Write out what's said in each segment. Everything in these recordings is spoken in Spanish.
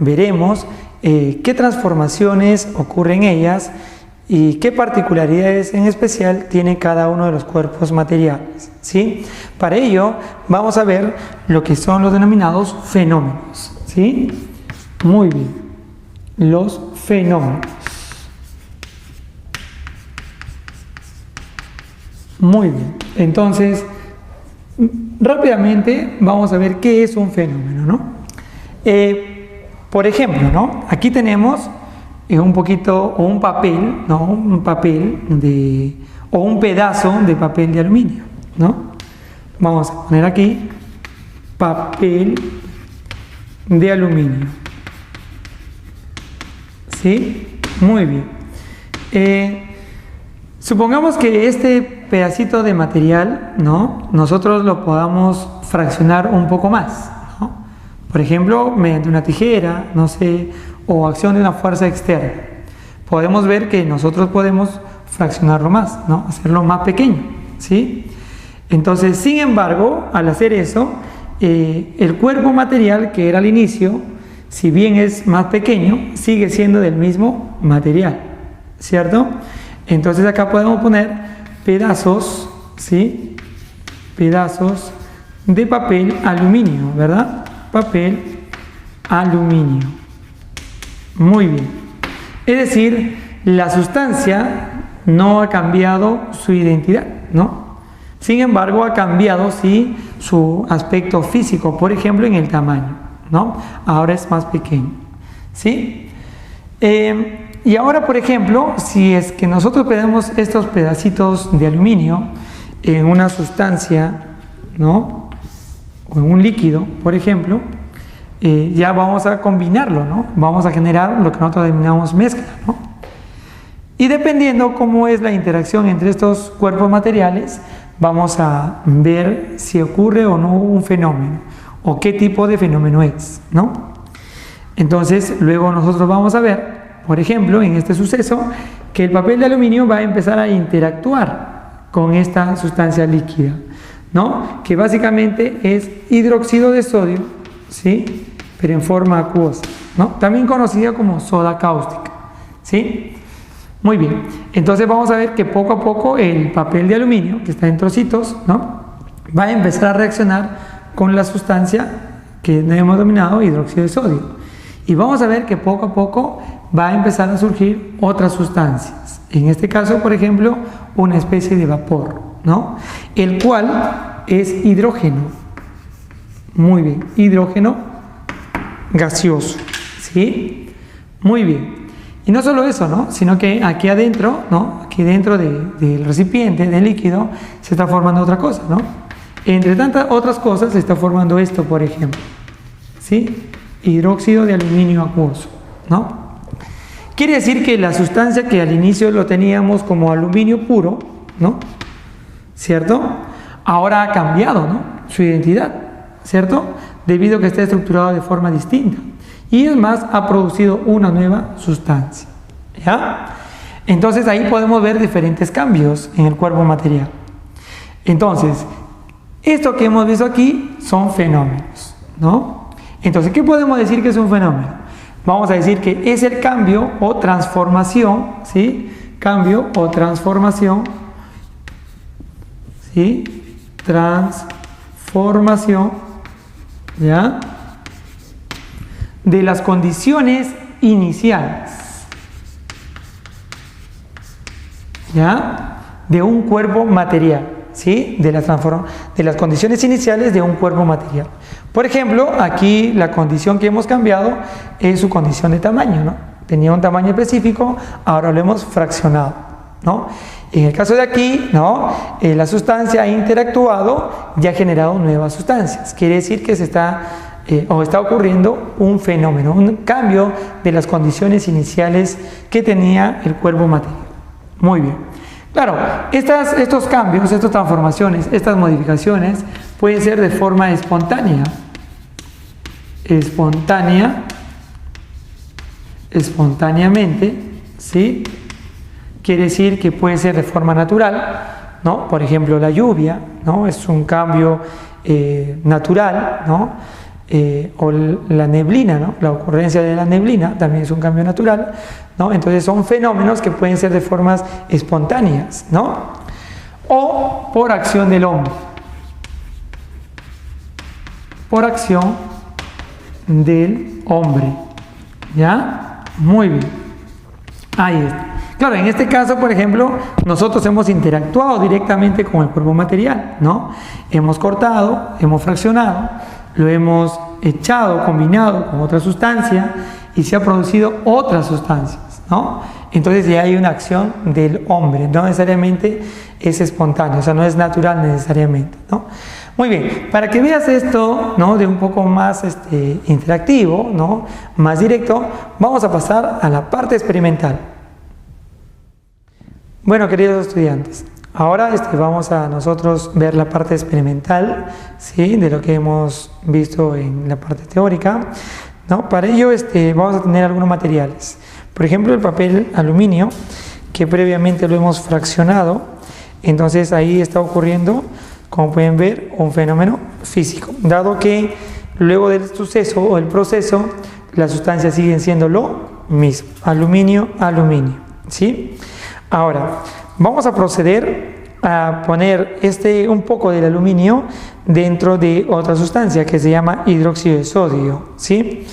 veremos qué transformaciones ocurren en ellas y qué particularidades en especial tiene cada uno de los cuerpos materiales, ¿sí? Para ello vamos a ver lo que son los denominados fenómenos, ¿sí? Muy bien, los fenómenos. Muy bien, entonces rápidamente vamos a ver qué es un fenómeno, ¿no? Por ejemplo, ¿no? Aquí tenemos un poquito, o un papel, ¿no? Un papel o un pedazo de papel de aluminio, ¿no? Vamos a poner aquí papel de aluminio, ¿sí? Muy bien. Supongamos que este pedacito de material, ¿no? Nosotros lo podamos fraccionar un poco más, ¿no? Por ejemplo, mediante una tijera, no sé, o acción de una fuerza externa. Podemos ver que nosotros podemos fraccionarlo más, ¿no? Hacerlo más pequeño, ¿sí? Entonces, sin embargo, al hacer eso, el cuerpo material que era al inicio, si bien es más pequeño, sigue siendo del mismo material, ¿cierto? Entonces acá podemos poner pedazos, ¿sí? Pedazos de papel aluminio, ¿verdad? Papel aluminio. Muy bien. Es decir, la sustancia no ha cambiado su identidad, ¿no? Sin embargo, ha cambiado, sí, su aspecto físico, por ejemplo, en el tamaño, ¿no? Ahora es más pequeño, ¿sí? Y ahora, por ejemplo, si es que nosotros ponemos estos pedacitos de aluminio en una sustancia, ¿no? O en un líquido, por ejemplo, ya vamos a combinarlo, ¿no? Vamos a generar lo que nosotros denominamos mezcla, ¿no? Y dependiendo cómo es la interacción entre estos cuerpos materiales, vamos a ver si ocurre o no un fenómeno, o qué tipo de fenómeno es, ¿no? Entonces, luego nosotros vamos a ver, por ejemplo, en este suceso, que el papel de aluminio va a empezar a interactuar con esta sustancia líquida, ¿no? Que básicamente es hidróxido de sodio, ¿sí? Pero en forma acuosa, ¿no? También conocida como soda cáustica, ¿sí? Muy bien, entonces vamos a ver que poco a poco el papel de aluminio, que está en trocitos, ¿no? Va a empezar a reaccionar con la sustancia que hemos denominado hidróxido de sodio. Y vamos a ver que poco a poco va a empezar a surgir otras sustancias. En este caso, por ejemplo, una especie de vapor, ¿no? El cual es hidrógeno. Muy bien, hidrógeno gaseoso, ¿sí? Muy bien. Y no solo eso, ¿no? Sino que aquí adentro, ¿no? Aquí dentro del recipiente, del líquido, se está formando otra cosa, ¿no? Entre tantas otras cosas se está formando esto, por ejemplo, ¿sí? Hidróxido de aluminio acuoso, ¿no? Quiere decir que la sustancia que al inicio lo teníamos como aluminio puro, ¿no? ¿Cierto? Ahora ha cambiado, ¿no? Su identidad, ¿cierto? Debido a que está estructurado de forma distinta. Y es más, ha producido una nueva sustancia, ¿ya? Entonces ahí podemos ver diferentes cambios en el cuerpo material. Entonces, esto que hemos visto aquí son fenómenos, ¿no? Entonces, ¿qué podemos decir que es un fenómeno? Vamos a decir que es el cambio o transformación, ¿sí? Cambio o transformación, ¿sí? Transformación, ¿ya? De las condiciones iniciales, ¿ya? De un cuerpo material, ¿sí? De las condiciones iniciales de un cuerpo material. Por ejemplo, aquí la condición que hemos cambiado es su condición de tamaño, ¿no? Tenía un tamaño específico, ahora lo hemos fraccionado, ¿no? En el caso de aquí, ¿no? La sustancia ha interactuado y ha generado nuevas sustancias. Quiere decir que está ocurriendo un fenómeno, un cambio de las condiciones iniciales que tenía el cuerpo material. Muy bien. Claro, estos cambios, estas transformaciones, estas modificaciones pueden ser de forma espontánea. Espontáneamente, ¿sí? Quiere decir que puede ser de forma natural, ¿no? Por ejemplo, la lluvia, ¿no? Es un cambio natural, ¿no? o la neblina, ¿no? La ocurrencia de la neblina también es un cambio natural, ¿no? Entonces son fenómenos que pueden ser de formas espontáneas, ¿no? O por acción del hombre. Por acción del hombre. ¿Ya? Muy bien. Ahí está. Claro, en este caso, por ejemplo, nosotros hemos interactuado directamente con el cuerpo material, ¿no? Hemos cortado, hemos fraccionado, lo hemos echado, combinado con otra sustancia y se ha producido otras sustancias, ¿no? Entonces ya hay una acción del hombre, no necesariamente es espontáneo, o sea, no es natural necesariamente, ¿no? Muy bien, para que veas esto, ¿no? De un poco más interactivo, ¿no? Más directo, vamos a pasar a la parte experimental. Bueno, queridos estudiantes, ahora vamos a nosotros ver la parte experimental, ¿sí? De lo que hemos visto en la parte teórica, ¿no? Para ello vamos a tener algunos materiales. Por ejemplo, el papel aluminio, que previamente lo hemos fraccionado. Entonces ahí está ocurriendo, como pueden ver, un fenómeno físico, dado que luego del suceso o el proceso, las sustancias siguen siendo lo mismo, aluminio, aluminio, ¿sí? Ahora, vamos a proceder a poner un poco del aluminio dentro de otra sustancia que se llama hidróxido de sodio, ¿sí?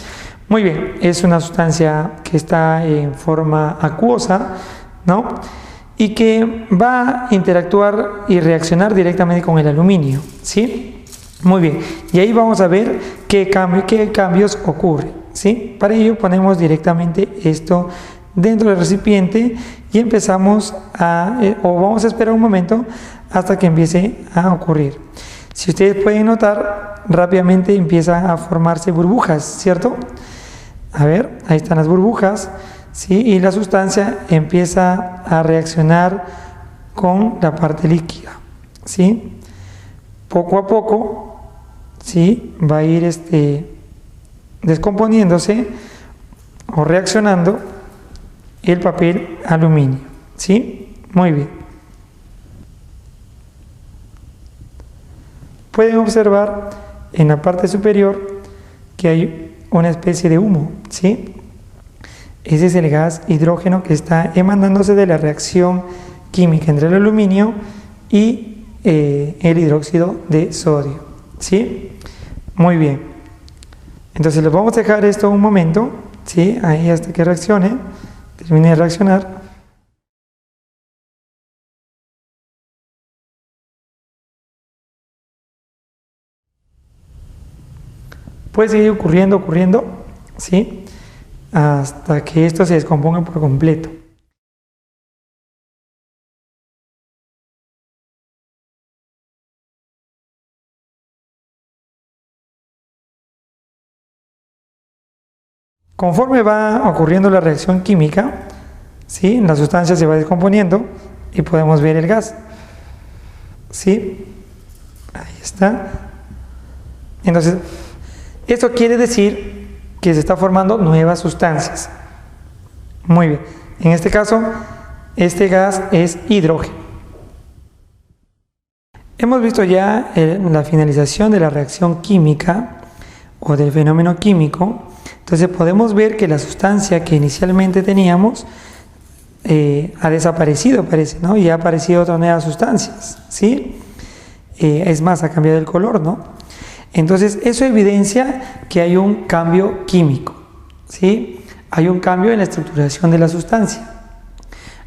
Muy bien, es una sustancia que está en forma acuosa, ¿no? Y que va a interactuar y reaccionar directamente con el aluminio, ¿sí? Muy bien, y ahí vamos a ver qué cambios ocurren, ¿sí? Para ello ponemos directamente esto dentro del recipiente y empezamos o vamos a esperar un momento hasta que empiece a ocurrir. Si ustedes pueden notar, rápidamente empiezan a formarse burbujas, ¿cierto? A ver, ahí están las burbujas, ¿sí? Y la sustancia empieza a reaccionar con la parte líquida, ¿sí? Poco a poco, ¿sí? Va a ir descomponiéndose o reaccionando el papel aluminio, ¿sí? Muy bien. Pueden observar en la parte superior que hay una especie de humo, ¿sí? Ese es el gas hidrógeno que está emanándose de la reacción química entre el aluminio y el hidróxido de sodio, ¿sí? Muy bien. Entonces les vamos a dejar esto un momento, ¿sí? Ahí hasta que reaccione, termine de reaccionar. Puede seguir ocurriendo, ¿sí? Hasta que esto se descomponga por completo. Conforme va ocurriendo la reacción química, ¿sí? La sustancia se va descomponiendo y podemos ver el gas, ¿sí? Ahí está. Entonces, esto quiere decir que se está formando nuevas sustancias. Muy bien. En este caso, este gas es hidrógeno. Hemos visto ya la finalización de la reacción química o del fenómeno químico. Entonces podemos ver que la sustancia que inicialmente teníamos ha desaparecido, parece, ¿no? Y ha aparecido otras nuevas sustancias, ¿sí? Es más, ha cambiado el color, ¿no? Entonces eso evidencia que hay un cambio químico, ¿sí? Hay un cambio en la estructuración de la sustancia.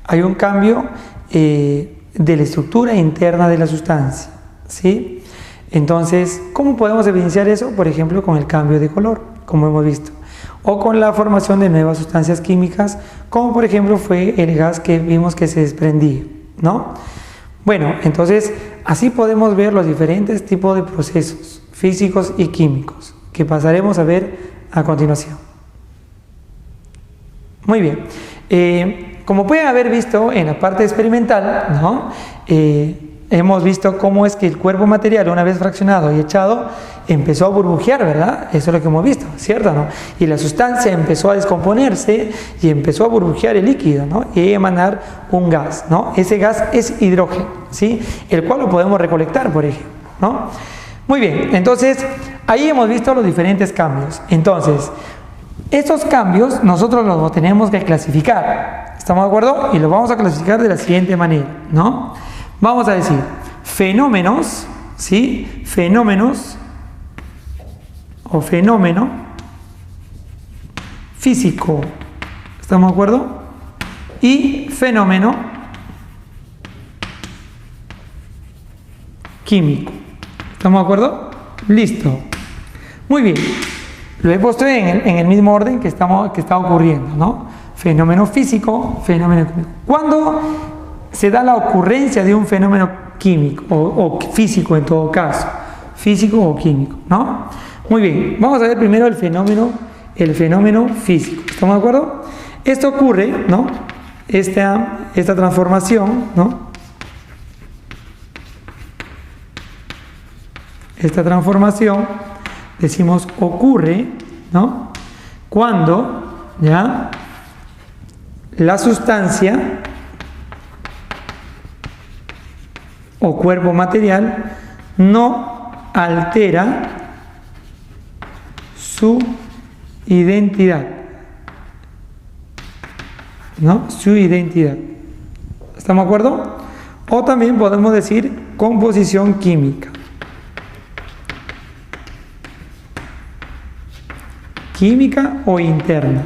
Hay un cambio de la estructura interna de la sustancia, ¿sí? Entonces, ¿cómo podemos evidenciar eso? Por ejemplo, con el cambio de color, como hemos visto, o con la formación de nuevas sustancias químicas, como por ejemplo fue el gas que vimos que se desprendía, ¿no? Bueno, entonces así podemos ver los diferentes tipos de procesos físicos y químicos que pasaremos a ver a continuación. Muy bien, como pueden haber visto en la parte experimental, ¿no? Hemos visto cómo es que el cuerpo material, una vez fraccionado y echado, empezó a burbujear, ¿verdad? Eso es lo que hemos visto, ¿cierto? ¿No? Y la sustancia empezó a descomponerse y empezó a burbujear el líquido, ¿no? Y a emanar un gas, ¿no? Ese gas es hidrógeno, ¿sí? El cual lo podemos recolectar, por ejemplo, ¿no? Muy bien, entonces ahí hemos visto los diferentes cambios. Entonces, estos cambios nosotros los tenemos que clasificar. ¿Estamos de acuerdo? Y los vamos a clasificar de la siguiente manera, ¿no? Vamos a decir fenómenos, ¿sí? Fenómenos o fenómeno físico. ¿Estamos de acuerdo? Y fenómeno químico. ¿Estamos de acuerdo? Listo. Muy bien. Lo he puesto en el mismo orden que está ocurriendo, ¿no? Fenómeno físico, fenómeno químico. ¿Cuándo se da la ocurrencia de un fenómeno químico o físico en todo caso? Físico o químico, ¿no? Muy bien. Vamos a ver primero el fenómeno físico. ¿Estamos de acuerdo? Esto ocurre, ¿no? Esta transformación, ¿no? Esta transformación, decimos, ocurre, ¿no? Cuando, ¿ya? La sustancia o cuerpo material no altera su identidad, ¿no? Su identidad. ¿Estamos de acuerdo? O también podemos decir composición química. Química o interna.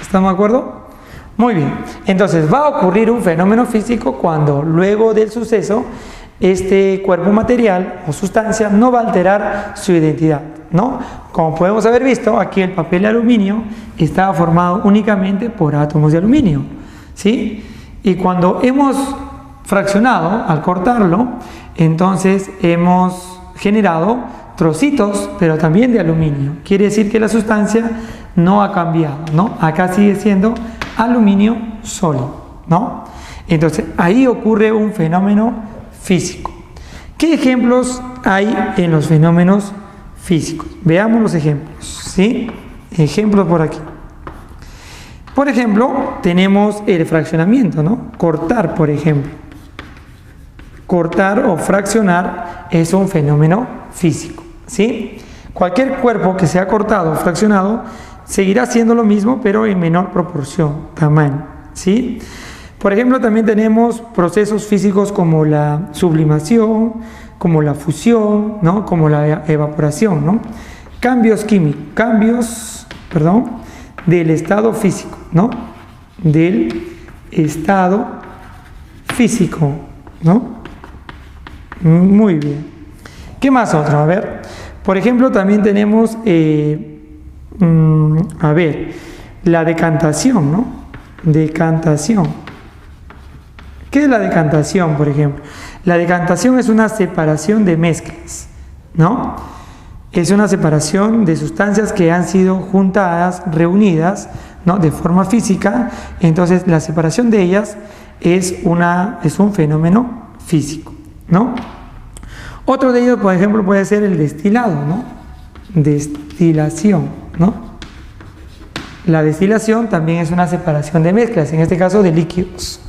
¿Estamos de acuerdo? Muy bien. Entonces va a ocurrir un fenómeno físico cuando luego del suceso este cuerpo material o sustancia no va a alterar su identidad, ¿no? Como podemos haber visto, aquí el papel de aluminio estaba formado únicamente por átomos de aluminio, ¿sí? Y cuando hemos fraccionado, al cortarlo, entonces hemos generado trocitos, pero también de aluminio. Quiere decir que la sustancia no ha cambiado, ¿no? Acá sigue siendo aluminio sólido, ¿no? Entonces, ahí ocurre un fenómeno físico. ¿Qué ejemplos hay en los fenómenos físicos? Veamos los ejemplos, ¿sí? Ejemplos por aquí. Por ejemplo, tenemos el fraccionamiento, ¿no? Cortar, por ejemplo. Cortar o fraccionar es un fenómeno físico, ¿sí? Cualquier cuerpo que sea cortado o fraccionado seguirá siendo lo mismo, pero en menor proporción, tamaño, ¿sí? Por ejemplo, también tenemos procesos físicos como la sublimación, como la fusión, ¿no? Como la evaporación, ¿no? Cambios del estado físico, ¿no? Del estado físico, ¿no? Muy bien. ¿Qué más otro? A ver, por ejemplo, también tenemos, la decantación, ¿no? Decantación. ¿Qué es la decantación, por ejemplo? La decantación es una separación de mezclas, ¿no? Es una separación de sustancias que han sido juntadas, reunidas, ¿no? De forma física. Entonces, la separación de ellas es un fenómeno físico, ¿no? Otro de ellos, por ejemplo, puede ser el destilado, ¿no? Destilación, ¿no? La destilación también es una separación de mezclas, en este caso de líquidos,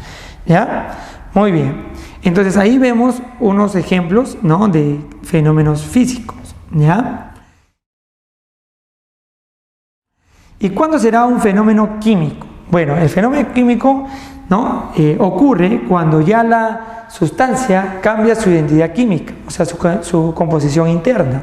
¿ya? Muy bien. Entonces ahí vemos unos ejemplos, ¿no? De fenómenos físicos, ¿ya? ¿Y cuándo será un fenómeno químico? Bueno, el fenómeno químico, ¿no? Ocurre cuando ya la sustancia cambia su identidad química, o sea, su composición interna.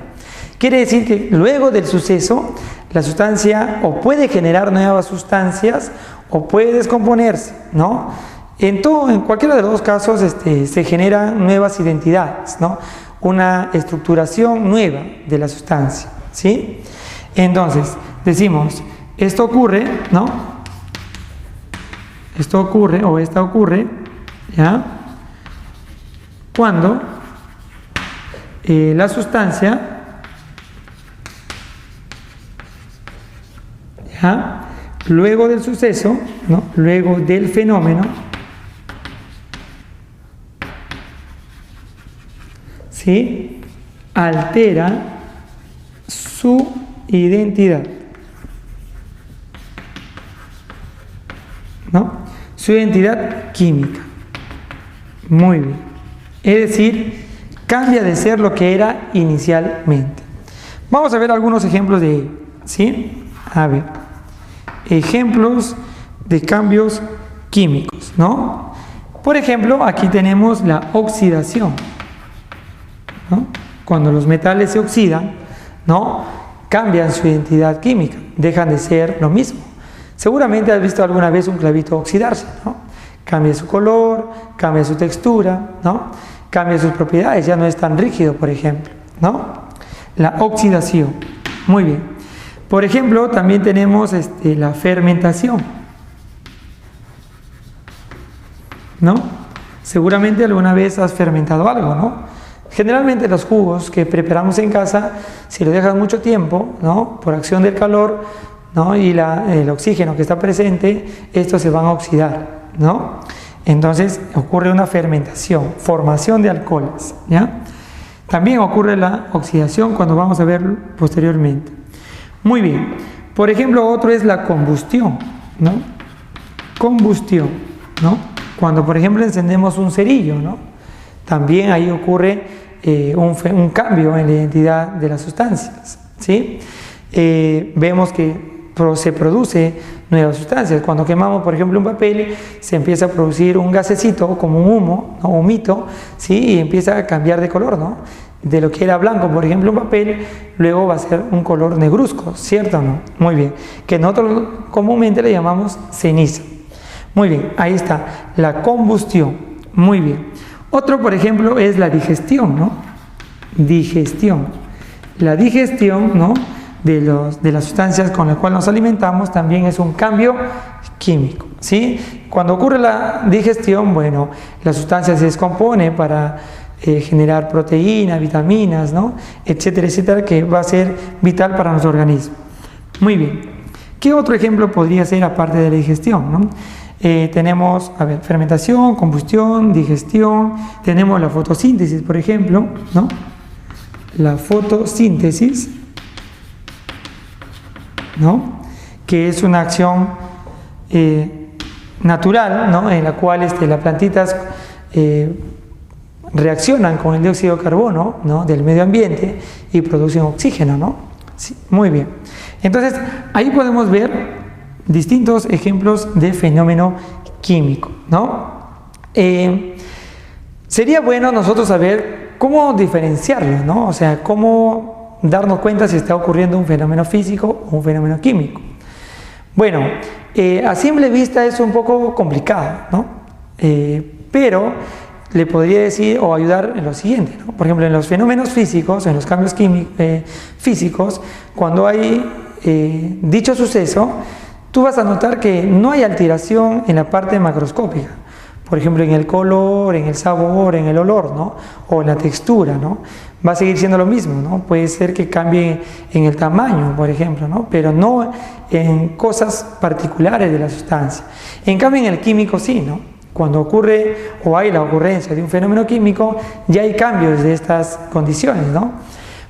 Quiere decir que luego del suceso, la sustancia o puede generar nuevas sustancias o puede descomponerse, ¿no? En cualquiera de los dos casos se generan nuevas identidades, ¿no? Una estructuración nueva de la sustancia, ¿sí? Entonces, decimos, esto ocurre, ¿no? Esta ocurre, ¿ya? Cuando la sustancia, ¿ya? Luego del suceso, ¿no? Luego del fenómeno, ¿sí? Altera su identidad, ¿no? Su identidad química. Muy bien. Es decir, cambia de ser lo que era inicialmente. Vamos a ver algunos ejemplos de ello, ¿sí? A ver, ejemplos de cambios químicos, ¿no? Por ejemplo, aquí tenemos la oxidación, ¿no? Cuando los metales se oxidan, ¿no? Cambian su identidad química, dejan de ser lo mismo. Seguramente has visto alguna vez un clavito oxidarse, ¿no? Cambia su color, cambia su textura, ¿no? Cambia sus propiedades, ya no es tan rígido, por ejemplo, ¿no? La oxidación. Muy bien. Por ejemplo, también tenemos la fermentación, ¿no? Seguramente alguna vez has fermentado algo, ¿no? Generalmente los jugos que preparamos en casa, si lo dejas mucho tiempo, ¿no? Por acción del calor, ¿no? Y el oxígeno que está presente, estos se van a oxidar, ¿no? Entonces ocurre una fermentación, formación de alcoholes, ¿ya? También ocurre la oxidación cuando vamos a ver posteriormente. Muy bien. Por ejemplo, otro es la combustión, ¿no? Combustión, ¿no? Cuando, por ejemplo, encendemos un cerillo, ¿no? También ahí ocurre un cambio en la identidad de las sustancias, ¿sí? Vemos que se produce nuevas sustancias. Cuando quemamos, por ejemplo, un papel, se empieza a producir un gasecito como un humo, ¿no? Un humito, ¿sí? Y empieza a cambiar de color, ¿no? De lo que era blanco, por ejemplo, un papel, luego va a ser un color negruzco, ¿cierto o no? Muy bien. Que nosotros comúnmente le llamamos ceniza. Muy bien, ahí está, la combustión. Muy bien. Otro, por ejemplo, es la digestión, ¿no? Digestión. La digestión, ¿no? De las sustancias con las cuales nos alimentamos también es un cambio químico, ¿sí? Cuando ocurre la digestión, bueno, la sustancia se descompone para generar proteínas, vitaminas, ¿no? Etcétera, etcétera, que va a ser vital para nuestro organismo. Muy bien. ¿Qué otro ejemplo podría ser aparte de la digestión, ¿no? Tenemos, a ver, fermentación, combustión, digestión, tenemos la fotosíntesis, por ejemplo, ¿no? La fotosíntesis, ¿no? Que es una acción natural, ¿no? En la cual las plantitas reaccionan con el dióxido de carbono, ¿no? Del medio ambiente y producen oxígeno, ¿no? Sí, muy bien. Entonces, ahí podemos ver distintos ejemplos de fenómeno químico, ¿no? Sería bueno nosotros saber cómo diferenciarlo, ¿no? O sea, cómo darnos cuenta si está ocurriendo un fenómeno físico o un fenómeno químico. Bueno, a simple vista es un poco complicado, ¿no? Pero le podría decir o ayudar en lo siguiente, ¿no? Por ejemplo, en los fenómenos físicos, en los cambios físicos, cuando hay dicho suceso, tú vas a notar que no hay alteración en la parte macroscópica. Por ejemplo, en el color, en el sabor, en el olor, ¿no? O en la textura, ¿no? Va a seguir siendo lo mismo, ¿no? Puede ser que cambie en el tamaño, por ejemplo, ¿no? Pero no en cosas particulares de la sustancia. En cambio, en el químico sí, ¿no? Cuando ocurre o hay la ocurrencia de un fenómeno químico, ya hay cambios de estas condiciones, ¿no?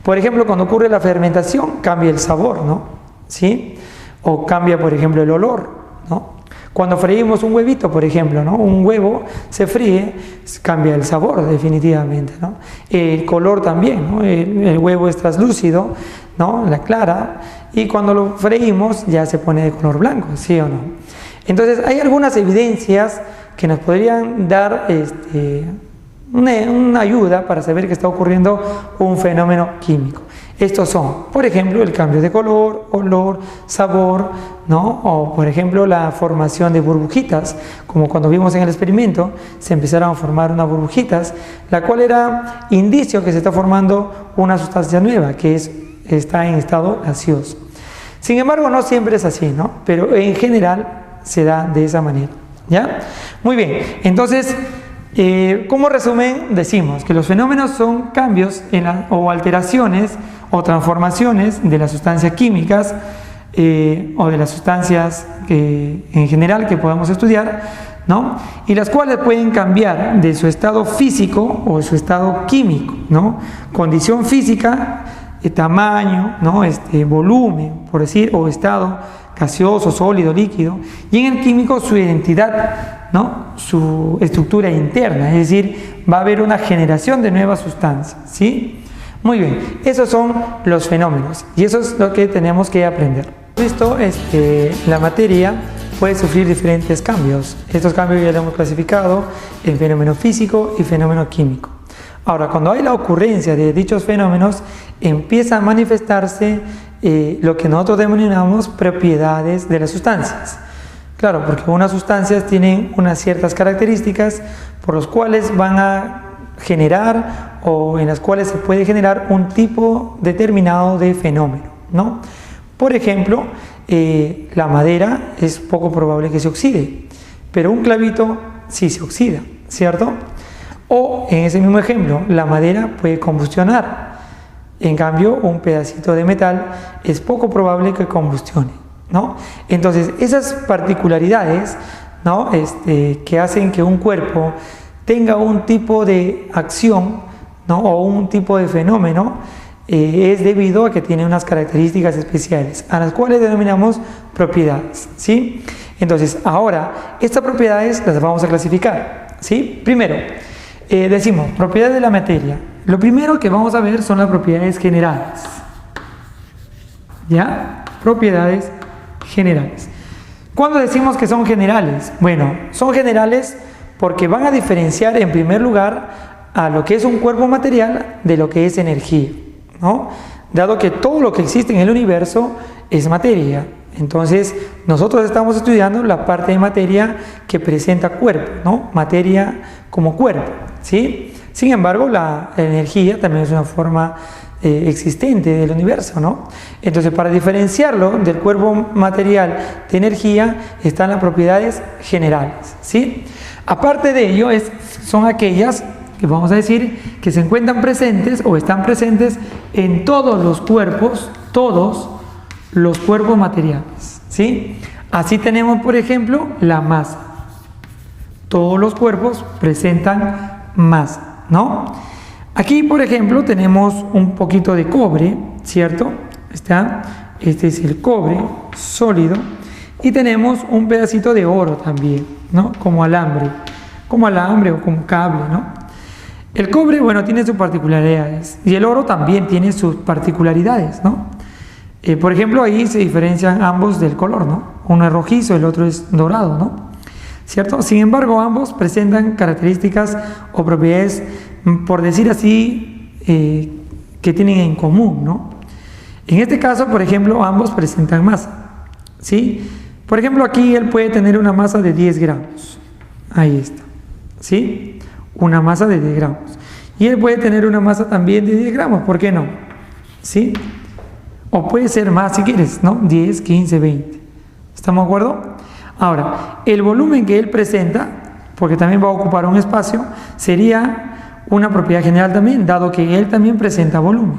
Por ejemplo, cuando ocurre la fermentación, cambia el sabor, ¿no? ¿Sí? O cambia, por ejemplo, el olor, ¿no? Cuando freímos un huevito, por ejemplo, ¿no? Un huevo se fríe, cambia el sabor definitivamente, ¿no? El color también, ¿no? El huevo es translúcido, ¿no? La clara, y cuando lo freímos ya se pone de color blanco, ¿sí o no? Entonces hay algunas evidencias que nos podrían dar una ayuda para saber que está ocurriendo un fenómeno químico. Estos son, por ejemplo, el cambio de color, olor, sabor, ¿no? O, por ejemplo, la formación de burbujitas, como cuando vimos en el experimento, se empezaron a formar unas burbujitas, la cual era indicio que se está formando una sustancia nueva, que está en estado gaseoso. Sin embargo, no siempre es así, ¿no? Pero en general se da de esa manera, ¿ya? Muy bien, entonces, como resumen, decimos que los fenómenos son cambios o alteraciones o transformaciones de las sustancias químicas o de las sustancias en general que podamos estudiar, ¿no? Y las cuales pueden cambiar de su estado físico o de su estado químico, ¿no? Condición física, tamaño, ¿no? Volumen, por decir, o estado gaseoso, sólido, líquido, y en el químico su identidad, ¿no? Su estructura interna, es decir, va a haber una generación de nuevas sustancias, ¿sí? Muy bien, esos son los fenómenos y eso es lo que tenemos que aprender. Visto, la materia puede sufrir diferentes cambios. Estos cambios ya los hemos clasificado en fenómeno físico y fenómeno químico. Ahora, cuando hay la ocurrencia de dichos fenómenos, empieza a manifestarse lo que nosotros denominamos propiedades de las sustancias. Claro, porque unas sustancias tienen unas ciertas características por las cuales van a generar o en las cuales se puede generar un tipo determinado de fenómeno, ¿no? Por ejemplo, la madera es poco probable que se oxide, pero un clavito sí se oxida, ¿cierto? O en ese mismo ejemplo, la madera puede combustionar, en cambio un pedacito de metal es poco probable que combustione, ¿no? Entonces esas particularidades, ¿no? Que hacen que un cuerpo tenga un tipo de acción, ¿no? O un tipo de fenómeno, es debido a que tiene unas características especiales, a las cuales denominamos propiedades, ¿sí? Entonces, ahora, estas propiedades las vamos a clasificar, ¿sí? Primero, decimos, propiedades de la materia. Lo primero que vamos a ver son las propiedades generales, ¿ya? Propiedades generales. ¿Cuándo decimos que son generales? Bueno, son generales porque van a diferenciar en primer lugar a lo que es un cuerpo material de lo que es energía, ¿no? Dado que todo lo que existe en el universo es materia, entonces nosotros estamos estudiando la parte de materia que presenta cuerpo, ¿no? Materia como cuerpo, ¿sí? Sin embargo, la energía también es una forma existente del universo, ¿no? Entonces, para diferenciarlo del cuerpo material de energía están las propiedades generales, ¿sí? Aparte de ello, son aquellas que vamos a decir que se encuentran presentes o están presentes en todos los cuerpos materiales, ¿sí? Así tenemos, por ejemplo, la masa. Todos los cuerpos presentan masa, ¿no? Aquí, por ejemplo, tenemos un poquito de cobre, ¿cierto? Este es el cobre sólido y tenemos un pedacito de oro también, ¿no? Como alambre o como cable, ¿no? El cobre, bueno, tiene sus particularidades y el oro también tiene sus particularidades, ¿no? Por ejemplo, ahí se diferencian ambos del color, ¿no? Uno es rojizo, el otro es dorado, ¿no? ¿Cierto? Sin embargo, ambos presentan características o propiedades, por decir así, que tienen en común, ¿no? En este caso, por ejemplo, ambos presentan masa, ¿sí? Por ejemplo, aquí él puede tener una masa de 10 gramos. Ahí está, ¿sí? Una masa de 10 gramos. Y él puede tener una masa también de 10 gramos, ¿por qué no? ¿Sí? O puede ser más si quieres, ¿no? 10, 15, 20. ¿Estamos de acuerdo? Ahora, el volumen que él presenta, porque también va a ocupar un espacio, sería una propiedad general también, dado que él también presenta volumen.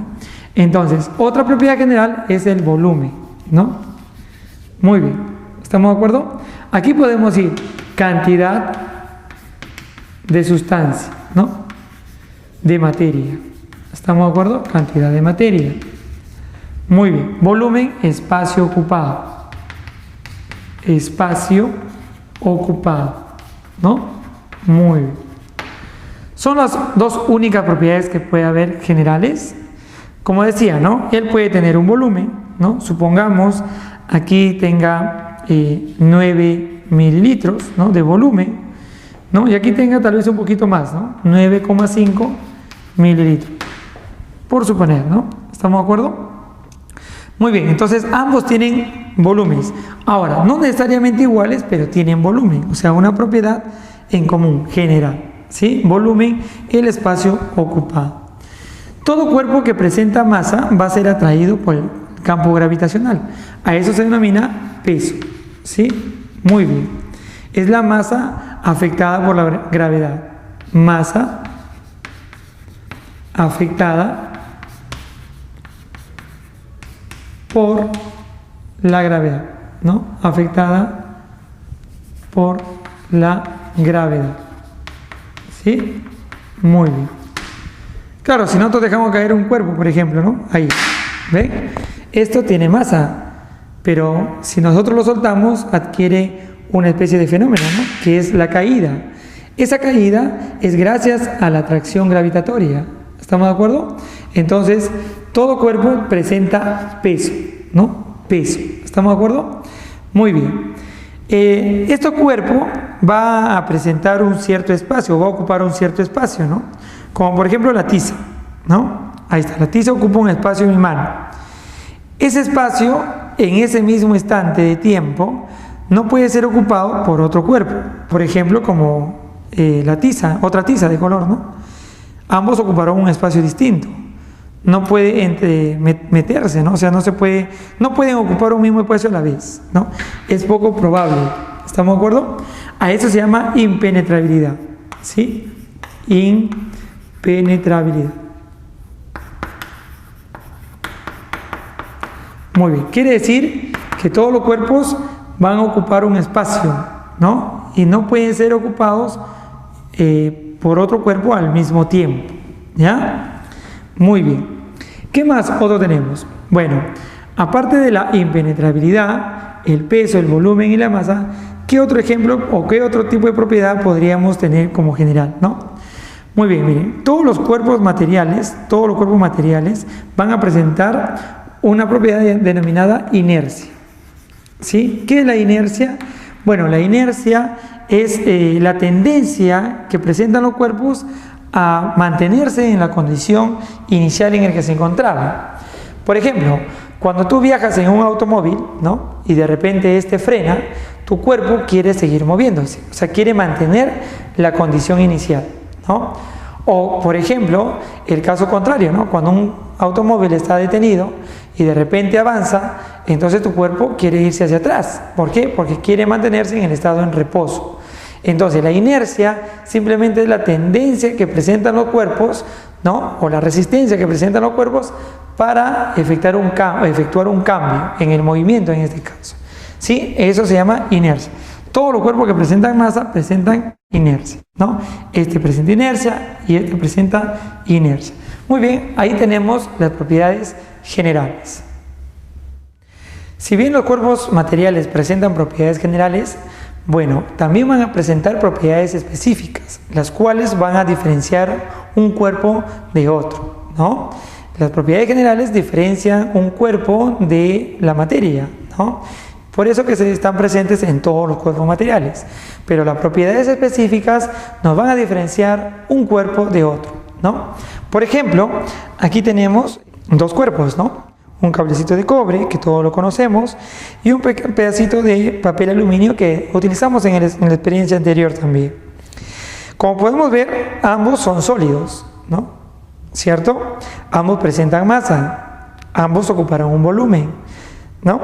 Entonces, otra propiedad general es el volumen, ¿no? Muy bien, ¿estamos de acuerdo? Aquí podemos ir cantidad de sustancia, ¿no? De materia. ¿Estamos de acuerdo? Cantidad de materia. Muy bien. Volumen, espacio ocupado. Espacio ocupado, ¿no? Muy bien. Son las dos únicas propiedades que puede haber generales. Como decía, ¿no? Él puede tener un volumen, ¿no? Supongamos aquí tenga 9 mililitros, ¿no? De volumen, ¿no? Y aquí tenga tal vez un poquito más, ¿no? 9,5 mililitros, por suponer, ¿no? ¿Estamos de acuerdo? Muy bien, entonces ambos tienen volúmenes. Ahora, no necesariamente iguales, pero tienen volumen, o sea, una propiedad en común, general, ¿sí? Volumen, el espacio ocupado. Todo cuerpo que presenta masa va a ser atraído por el campo gravitacional. A eso se denomina peso, ¿sí? Muy bien. Es la masa afectada por la gravedad. Masa afectada por la gravedad, ¿no? Afectada por la gravedad, ¿sí? Muy bien. Claro, si nosotros dejamos caer un cuerpo, por ejemplo, ¿no? Ahí, ¿ve? Esto tiene masa, pero si nosotros lo soltamos, adquiere una especie de fenómeno, ¿no? Que es la caída. Esa caída es gracias a la atracción gravitatoria, ¿Estamos de acuerdo? Entonces, todo cuerpo presenta peso, ¿no? Peso. ¿Estamos de acuerdo? Muy bien. Este cuerpo va a presentar un cierto espacio, va a ocupar un cierto espacio, ¿no? Como por ejemplo la tiza, ¿no? Ahí está, la tiza ocupa un espacio en mi mano. Ese espacio, en ese mismo instante de tiempo, no puede ser ocupado por otro cuerpo. Por ejemplo, como la tiza, otra tiza de color, ¿no? Ambos ocuparán un espacio distinto. No puede meterse, ¿no? O sea, no pueden ocupar un mismo espacio a la vez, ¿no? Es poco probable. ¿Estamos de acuerdo? A eso se llama impenetrabilidad, ¿sí? Impenetrabilidad. Muy bien. Quiere decir que todos los cuerpos van a ocupar un espacio, ¿no? Y no pueden ser ocupados por otro cuerpo al mismo tiempo, ¿ya? Muy bien. ¿Qué más otro tenemos? Bueno, aparte de la impenetrabilidad, el peso, el volumen y la masa, ¿qué otro ejemplo o qué otro tipo de propiedad podríamos tener como general, no? Muy bien, miren, todos los cuerpos materiales van a presentar una propiedad denominada inercia, ¿sí? ¿Qué es la inercia? Bueno, la inercia es la tendencia que presentan los cuerpos a mantenerse en la condición inicial en la que se encontraban. Por ejemplo, cuando tú viajas en un automóvil, ¿no? Y de repente este frena, tu cuerpo quiere seguir moviéndose, o sea, quiere mantener la condición inicial, ¿no? O, por ejemplo, el caso contrario, ¿no? Cuando un automóvil está detenido y de repente avanza, entonces tu cuerpo quiere irse hacia atrás. ¿Por qué? Porque quiere mantenerse en el estado en reposo. Entonces, la inercia simplemente es la tendencia que presentan los cuerpos, ¿no? O la resistencia que presentan los cuerpos para efectuar un cambio en el movimiento en este caso. ¿Sí? Eso se llama inercia. Todos los cuerpos que presentan masa presentan inercia, ¿no? Este presenta inercia y este presenta inercia. Muy bien, ahí tenemos las propiedades generales. Si bien los cuerpos materiales presentan propiedades generales, bueno, también van a presentar propiedades específicas, las cuales van a diferenciar un cuerpo de otro, ¿no? Las propiedades generales diferencian un cuerpo de la materia, ¿no? Por eso que están presentes en todos los cuerpos materiales. Pero las propiedades específicas nos van a diferenciar un cuerpo de otro, ¿no? Por ejemplo, aquí tenemos dos cuerpos, ¿no? Un cablecito de cobre, que todos lo conocemos, y un pedacito de papel aluminio que utilizamos en la experiencia anterior también. Como podemos ver, ambos son sólidos, ¿no? ¿Cierto? Ambos presentan masa, ambos ocuparán un volumen, ¿no?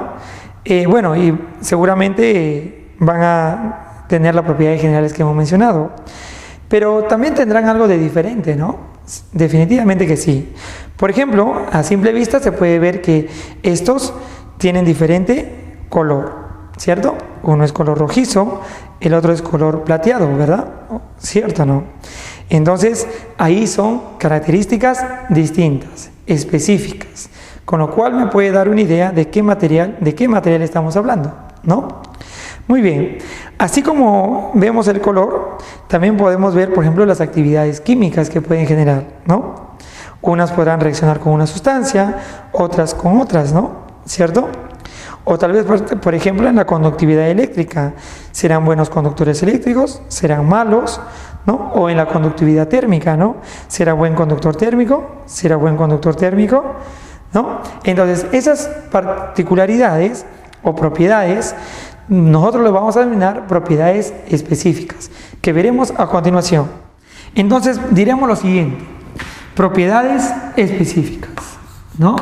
Bueno, y seguramente van a tener las propiedades generales que hemos mencionado, pero también tendrán algo de diferente, ¿no? Definitivamente que sí. Por ejemplo, a simple vista se puede ver que estos tienen diferente color, ¿cierto? Uno es color rojizo, el otro es color plateado, ¿verdad? ¿Cierto o no? Entonces, ahí son características distintas, específicas, con lo cual me puede dar una idea de qué material estamos hablando, ¿no? Muy bien, así como vemos el color, también podemos ver, por ejemplo, las actividades químicas que pueden generar, ¿no? Unas podrán reaccionar con una sustancia, otras con otras, ¿no? ¿Cierto? O tal vez, por ejemplo, en la conductividad eléctrica, serán buenos conductores eléctricos, serán malos, ¿no? O en la conductividad térmica, ¿no? ¿Será buen conductor térmico? ¿Será buen conductor térmico? ¿No? Entonces, esas particularidades o propiedades, nosotros lo vamos a denominar propiedades específicas, que veremos a continuación. Entonces, diremos lo siguiente: propiedades específicas, ¿no?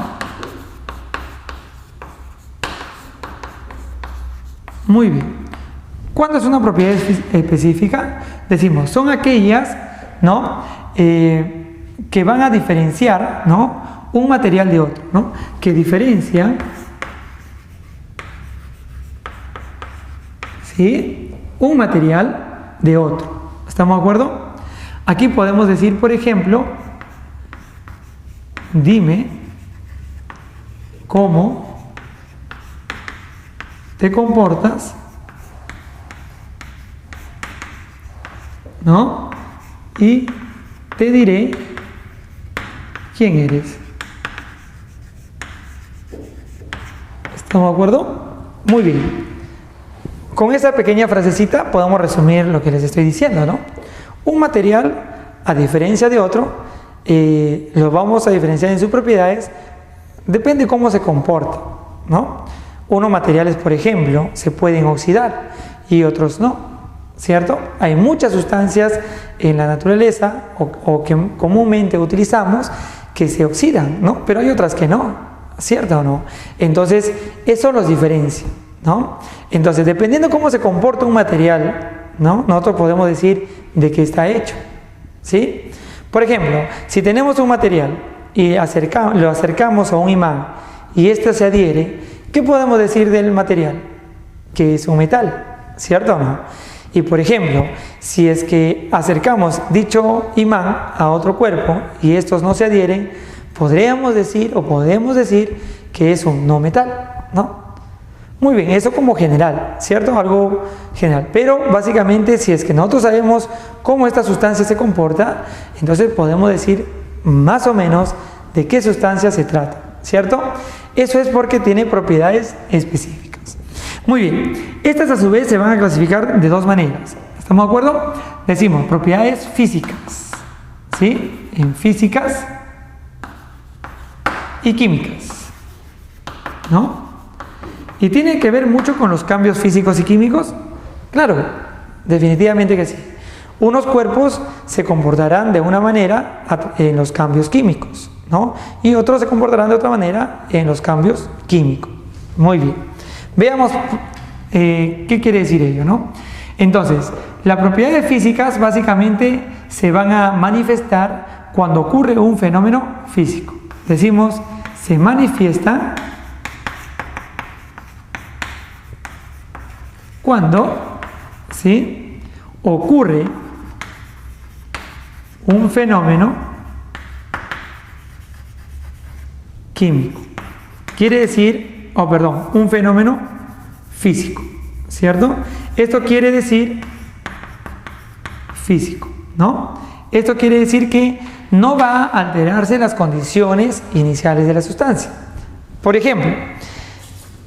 Muy bien. ¿Cuándo es una propiedad específica? Decimos, son aquellas, ¿no? Que van a diferenciar, ¿no? Un material de otro, ¿no? Que diferencian, ¿sí? Un material de otro. ¿Estamos de acuerdo? Aquí podemos decir, por ejemplo, dime cómo te comportas, ¿no? Y te diré ¿Quién eres? ¿Estamos de acuerdo? Muy bien. Con esa pequeña frasecita podemos resumir lo que les estoy diciendo, ¿no? Un material, a diferencia de otro, lo vamos a diferenciar en sus propiedades, depende de cómo se comporta, ¿no? Unos materiales, por ejemplo, se pueden oxidar y otros no, ¿cierto? Hay muchas sustancias en la naturaleza o que comúnmente utilizamos que se oxidan, ¿no? Pero hay otras que no, ¿cierto o no? Entonces, eso los diferencia, ¿no? Entonces, dependiendo cómo se comporta un material, ¿no? Nosotros podemos decir de qué está hecho, ¿sí? Por ejemplo, si tenemos un material y lo acercamos a un imán y éste se adhiere, ¿qué podemos decir del material? Que es un metal, ¿cierto o no? Y por ejemplo, si es que acercamos dicho imán a otro cuerpo y estos no se adhieren, podemos decir que es un no metal, ¿no? Muy bien, eso como general, ¿cierto? Algo general. Pero básicamente, si es que nosotros sabemos cómo esta sustancia se comporta, entonces podemos decir más o menos de qué sustancia se trata, ¿cierto? Eso es porque tiene propiedades específicas. Muy bien, estas a su vez se van a clasificar de dos maneras. ¿Estamos de acuerdo? Decimos propiedades físicas, ¿sí? En físicas y químicas, ¿no? ¿Y tiene que ver mucho con los cambios físicos y químicos? Claro, definitivamente que sí. Unos cuerpos se comportarán de una manera en los cambios químicos, ¿no? Y otros se comportarán de otra manera en los cambios químicos. Muy bien. Veamos qué quiere decir ello, ¿no? Entonces, las propiedades físicas básicamente se van a manifestar cuando ocurre un fenómeno físico. Decimos, se manifiesta cuando, ¿sí?, ocurre un fenómeno químico. Quiere decir, un fenómeno físico, ¿cierto? Esto quiere decir físico, ¿no? Esto quiere decir que no va a alterarse las condiciones iniciales de la sustancia. Por ejemplo,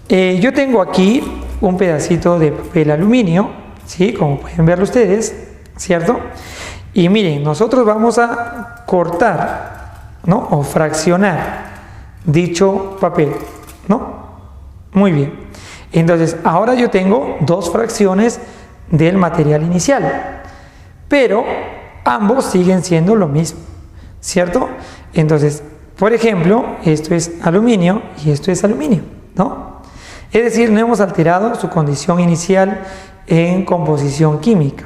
yo tengo aquí un pedacito de papel aluminio, ¿sí? Como pueden verlo ustedes, ¿cierto? Y miren, nosotros vamos a cortar, ¿no? O fraccionar dicho papel, ¿no? Muy bien. Entonces, ahora yo tengo dos fracciones del material inicial, pero ambos siguen siendo lo mismo, ¿cierto? Entonces, por ejemplo, esto es aluminio y esto es aluminio, ¿no? Es decir, no hemos alterado su condición inicial en composición química.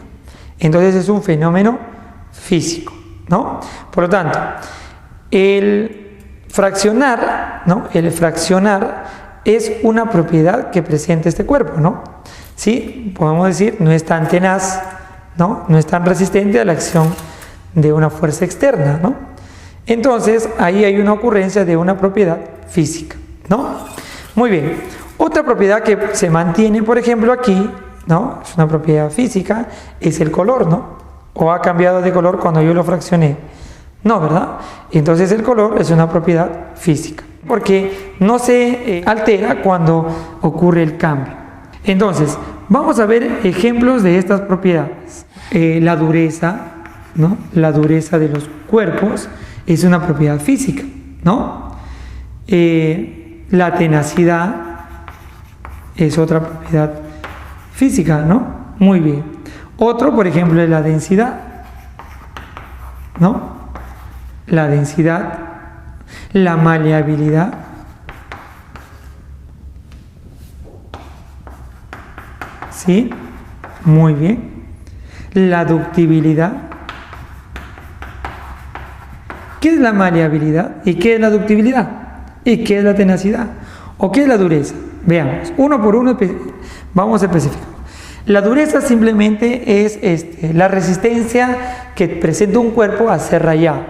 Entonces es un fenómeno físico, ¿no? Por lo tanto, el fraccionar, ¿no? El fraccionar es una propiedad que presenta este cuerpo, ¿no? Sí, podemos decir, no es tan tenaz, ¿no? No es tan resistente a la acción de una fuerza externa, ¿no? Entonces, ahí hay una ocurrencia de una propiedad física, ¿no? Muy bien. Otra propiedad que se mantiene, por ejemplo, aquí, ¿no? Es una propiedad física, es el color, ¿no? ¿O ha cambiado de color cuando yo lo fraccioné? No, ¿verdad? Entonces el color es una propiedad física, porque no se altera cuando ocurre el cambio. Entonces, vamos a ver ejemplos de estas propiedades. La dureza, ¿no? La dureza de los cuerpos es una propiedad física, ¿no? La tenacidad es otra propiedad física, ¿no? Muy bien. Otro, por ejemplo, es la densidad, ¿no? La densidad, la maleabilidad, ¿sí? Muy bien. La ductibilidad. ¿Qué es la maleabilidad? ¿Y qué es la ductibilidad? ¿Y qué es la tenacidad? ¿O qué es la dureza? Veamos, uno por uno vamos a especificar. La dureza simplemente es la resistencia que presenta un cuerpo a ser rayado,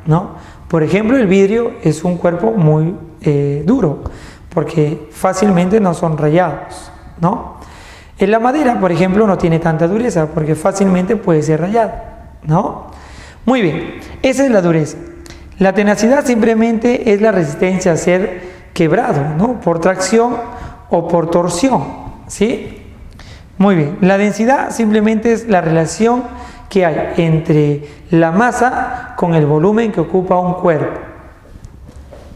¿no? Por ejemplo, el vidrio es un cuerpo muy duro, porque fácilmente no son rayados, ¿no? En la madera, por ejemplo, no tiene tanta dureza, porque fácilmente puede ser rayada, ¿no? Muy bien, esa es la dureza. La tenacidad simplemente es la resistencia a ser quebrado, ¿no? Por tracción o por torsión, ¿sí? Muy bien. La densidad simplemente es la relación que hay entre la masa con el volumen que ocupa un cuerpo.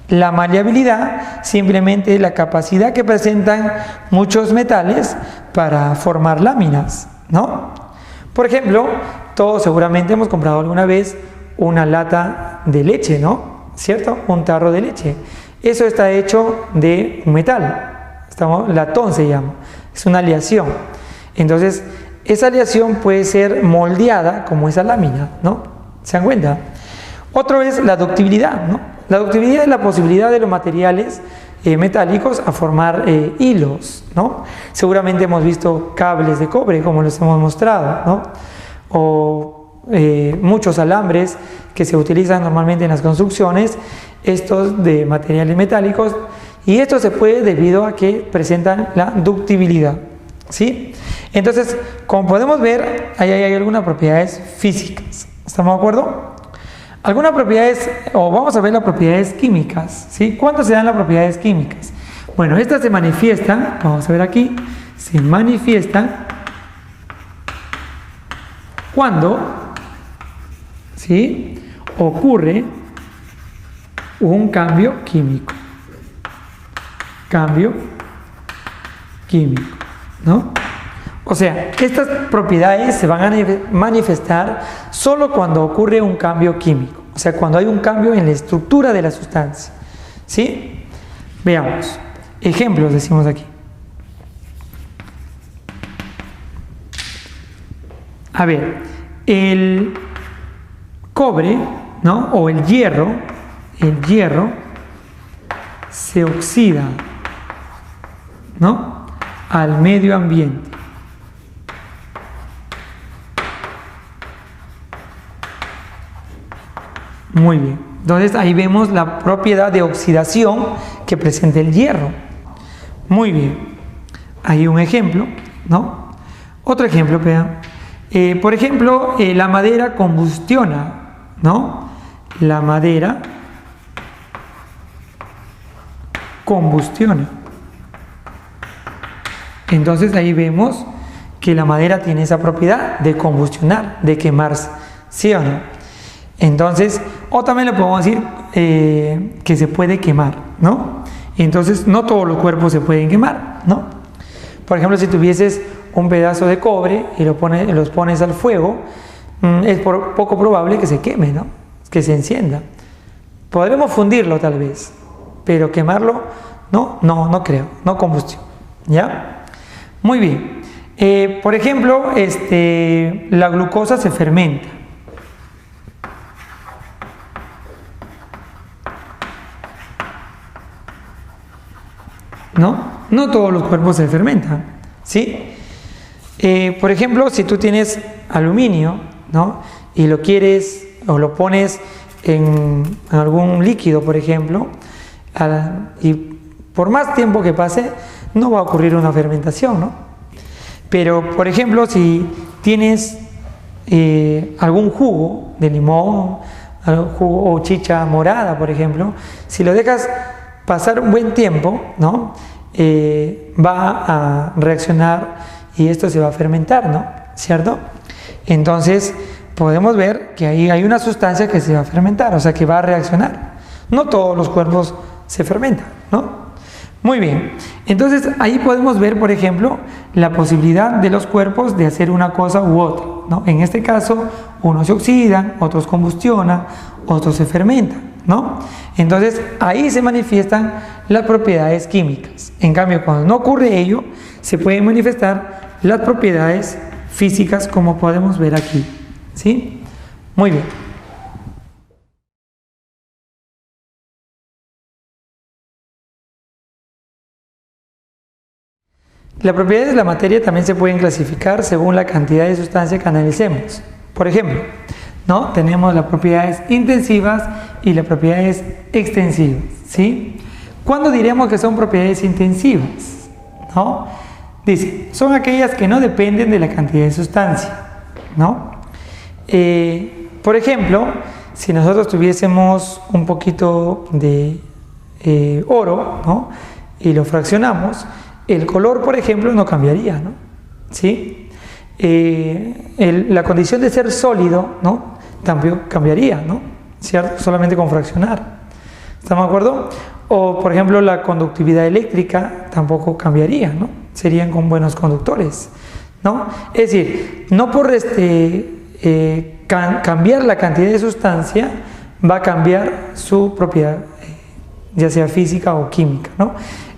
La maleabilidad simplemente es la capacidad que presentan muchos metales para formar láminas, ¿no? Por ejemplo, todos seguramente hemos comprado alguna vez una lata de leche, ¿no? ¿Cierto? Un tarro de leche. Eso está hecho de un metal. Latón se llama. Es una aleación. Entonces, esa aleación puede ser moldeada como esa lámina, ¿no? ¿Se dan cuenta? Otro es la ductibilidad, ¿no? La ductibilidad es la posibilidad de los materiales metálicos a formar hilos, ¿no? Seguramente hemos visto cables de cobre, como los hemos mostrado, ¿no? O muchos alambres que se utilizan normalmente en las construcciones, estos de materiales metálicos, y esto se puede debido a que presentan la ductibilidad, ¿sí? Entonces, como podemos ver, ahí hay algunas propiedades físicas, ¿estamos de acuerdo? Algunas propiedades, o vamos a ver las propiedades químicas, ¿sí? ¿Cuándo se dan las propiedades químicas? Bueno, estas se manifiestan, vamos a ver aquí, se manifiestan cuando, ¿sí?, ocurre un cambio químico. Cambio químico, ¿no? O sea, estas propiedades se van a manifestar solo cuando ocurre un cambio químico, o sea, cuando hay un cambio en la estructura de la sustancia, ¿sí? Veamos, ejemplos decimos aquí. A ver, el cobre, ¿no? O el hierro se oxida, ¿no?, al medio ambiente. Muy bien, entonces ahí vemos la propiedad de oxidación que presenta el hierro. Muy bien, hay un ejemplo, ¿no? Otro ejemplo, vean. Por ejemplo, la madera combustiona, ¿no? La madera combustiona. Entonces ahí vemos que la madera tiene esa propiedad de combustionar, de quemarse, ¿sí o no? Entonces, o también le podemos decir que se puede quemar, ¿no? Entonces, no todos los cuerpos se pueden quemar, ¿no? Por ejemplo, si tuvieses un pedazo de cobre y los pones al fuego, es poco probable que se queme, ¿no? Que se encienda. Podremos fundirlo tal vez, pero quemarlo, no creo, no combustión, ¿ya? Muy bien. Por ejemplo, la glucosa se fermenta. No todos los cuerpos se fermentan, ¿sí? Por ejemplo, si tú tienes aluminio, ¿no?, y lo quieres o lo pones en algún líquido, por ejemplo, y por más tiempo que pase, no va a ocurrir una fermentación, ¿no? Pero, por ejemplo, si tienes algún jugo de limón, algún jugo o chicha morada, por ejemplo, si lo dejas pasar un buen tiempo, ¿no?, va a reaccionar y esto se va a fermentar, ¿no? ¿Cierto? Entonces podemos ver que ahí hay una sustancia que se va a fermentar, o sea que va a reaccionar. No todos los cuerpos se fermentan, ¿no? Muy bien, entonces ahí podemos ver, por ejemplo, la posibilidad de los cuerpos de hacer una cosa u otra, ¿no? En este caso, unos se oxidan, otros combustionan, otros se fermentan, ¿no? Entonces ahí se manifiestan las propiedades químicas. En cambio, cuando no ocurre ello, se pueden manifestar las propiedades físicas, como podemos ver aquí, ¿sí? Muy bien. Las propiedades de la materia también se pueden clasificar según la cantidad de sustancia que analicemos. Por ejemplo, ¿no?, tenemos las propiedades intensivas y las propiedades extensivas, ¿sí? ¿Cuándo diremos que son propiedades intensivas? ¿No? Dice, son aquellas que no dependen de la cantidad de sustancia, ¿no? Por ejemplo, si nosotros tuviésemos un poquito de oro, ¿no? Y lo fraccionamos, el color, por ejemplo, no cambiaría, ¿no? ¿Sí? La condición de ser sólido, ¿no? También cambiaría, ¿no? ¿Cierto? Solamente con fraccionar. ¿Estamos de acuerdo? O, por ejemplo, la conductividad eléctrica tampoco cambiaría, ¿no? Serían con buenos conductores, ¿no? Es decir, no por cambiar la cantidad de sustancia va a cambiar su propiedad, ya sea física o química, ¿no?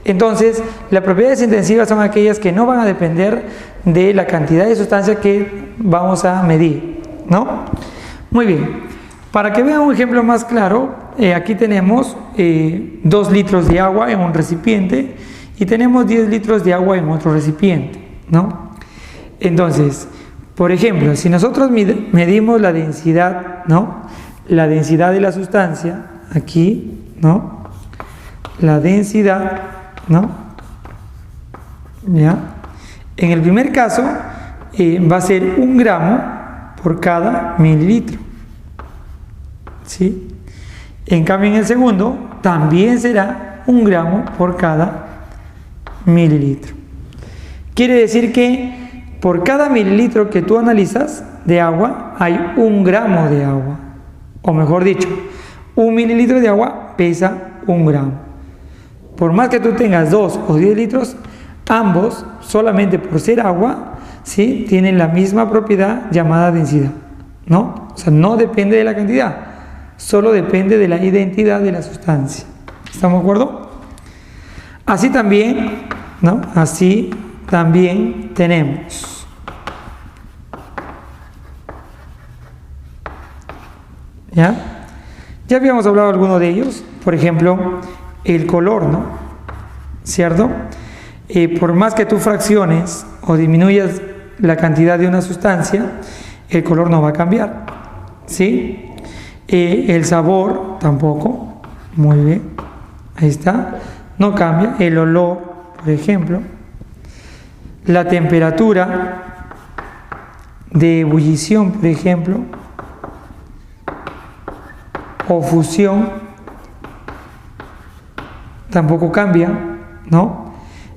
Entonces, las propiedades intensivas son aquellas que no van a depender de la cantidad de sustancia que vamos a medir, ¿no? Muy bien, para que vean un ejemplo más claro, aquí tenemos 2 litros de agua en un recipiente y tenemos 10 litros de agua en otro recipiente, ¿no? Entonces, por ejemplo, si nosotros medimos la densidad, ¿no? La densidad de la sustancia, aquí, ¿no? La densidad, ¿no? ¿Ya? En el primer caso va a ser 1 gramo por cada mililitro, ¿sí? En cambio, en el segundo también será 1 gramo por cada mililitro. Quiere decir que por cada mililitro que tú analizas de agua hay 1 gramo de agua, o mejor dicho, 1 mililitro de agua pesa 1 gramo. Por más que tú tengas 2 o 10 litros, ambos, solamente por ser agua, ¿sí? Tienen la misma propiedad llamada densidad, ¿no? O sea, no depende de la cantidad, solo depende de la identidad de la sustancia. ¿Estamos de acuerdo? Así también, ¿no? Así también tenemos. ¿Ya? Ya habíamos hablado de alguno de ellos, por ejemplo, el color, ¿no? ¿Cierto? Por más que tú fracciones o disminuyas la cantidad de una sustancia, el color no va a cambiar, ¿sí? El sabor tampoco, muy bien, ahí está, no cambia. El olor, por ejemplo, la temperatura de ebullición, por ejemplo, o fusión, tampoco cambia, ¿no?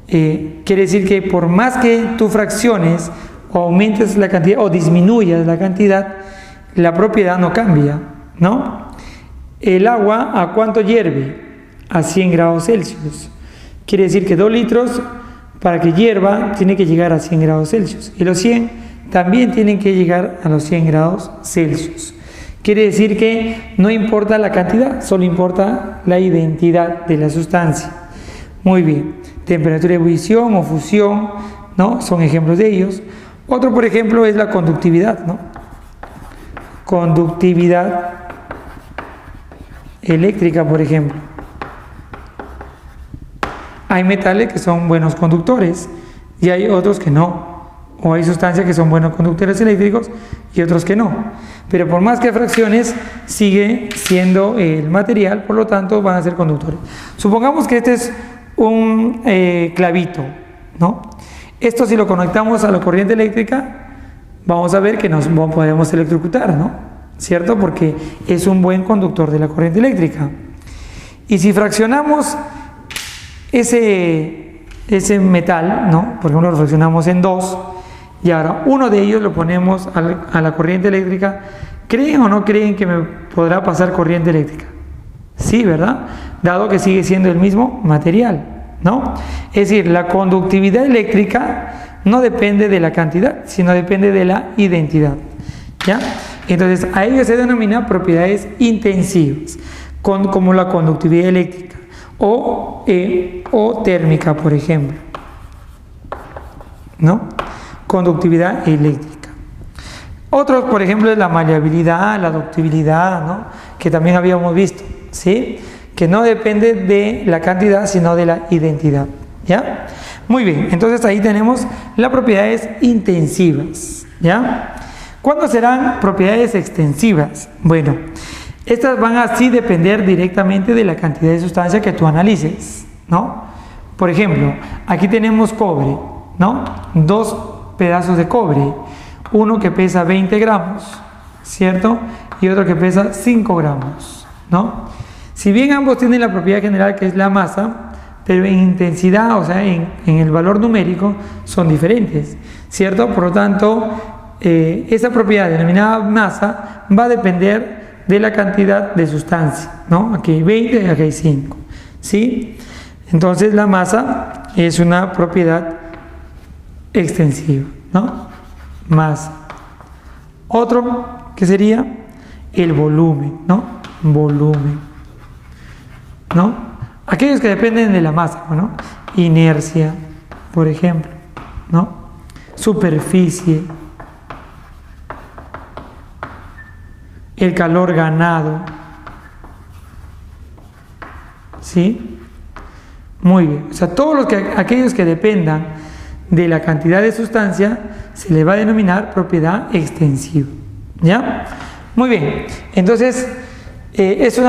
Quiere decir que por más que tú fracciones o aumentes la cantidad o disminuyas la cantidad, la propiedad no cambia, ¿no? El agua, ¿a cuánto hierve? A 100 grados Celsius. Quiere decir que 2 litros para que hierva tiene que llegar a 100 grados Celsius. Y los 100 también tienen que llegar a los 100 grados Celsius. Quiere decir que no importa la cantidad, solo importa la identidad de la sustancia. Muy bien. Temperatura de ebullición o fusión, ¿no? Son ejemplos de ellos. Otro, por ejemplo, es la conductividad, ¿no? Conductividad eléctrica, por ejemplo. Hay metales que son buenos conductores y hay otros que no. O hay sustancias que son buenos conductores eléctricos y otros que no. Pero por más que fracciones, sigue siendo el material, por lo tanto van a ser conductores. Supongamos que este es un clavito, ¿no? Esto, si lo conectamos a la corriente eléctrica, vamos a ver que nos podemos electrocutar, ¿no? ¿Cierto? Porque es un buen conductor de la corriente eléctrica. Y si fraccionamos ese metal, ¿no? Por ejemplo, lo fraccionamos en 2 y ahora uno de ellos lo ponemos a la corriente eléctrica, ¿creen o no creen que me podrá pasar corriente eléctrica? Sí, ¿verdad? Dado que sigue siendo el mismo material, ¿no? Es decir, la conductividad eléctrica no depende de la cantidad, sino depende de la identidad, ¿ya? Entonces, a ello se denomina propiedades intensivas, como la conductividad eléctrica o térmica, por ejemplo, ¿no? Conductividad eléctrica. Otros, por ejemplo, es la maleabilidad, la ductibilidad, ¿no? Que también habíamos visto, ¿sí? Que no depende de la cantidad, sino de la identidad, ¿ya? Muy bien, entonces ahí tenemos las propiedades intensivas, ¿ya? ¿Cuándo serán propiedades extensivas? Bueno, estas van a así depender directamente de la cantidad de sustancia que tú analices, ¿no? Por ejemplo, aquí tenemos cobre, ¿no? 2 pedazos de cobre, uno que pesa 20 gramos, ¿cierto? y otro que pesa 5 gramos, ¿no? Si bien ambos tienen la propiedad general que es la masa, pero en intensidad, o sea, en el valor numérico, son diferentes, ¿cierto? Por lo tanto, esa propiedad denominada masa va a depender de la cantidad de sustancia, ¿no? Aquí hay 20 y aquí hay 5, ¿sí? Entonces la masa es una propiedad extensiva, ¿no? Masa. Otro que sería el volumen, ¿no? Volumen, ¿no? Aquellos que dependen de la masa, ¿no? Inercia, por ejemplo, ¿no? Superficie, el calor ganado, ¿sí? Muy bien, o sea, aquellos que dependan de la cantidad de sustancia se le va a denominar propiedad extensiva, ¿ya? Muy bien, entonces es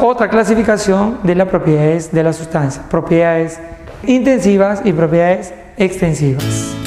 otra clasificación de las propiedades de la sustancia, propiedades intensivas y propiedades extensivas.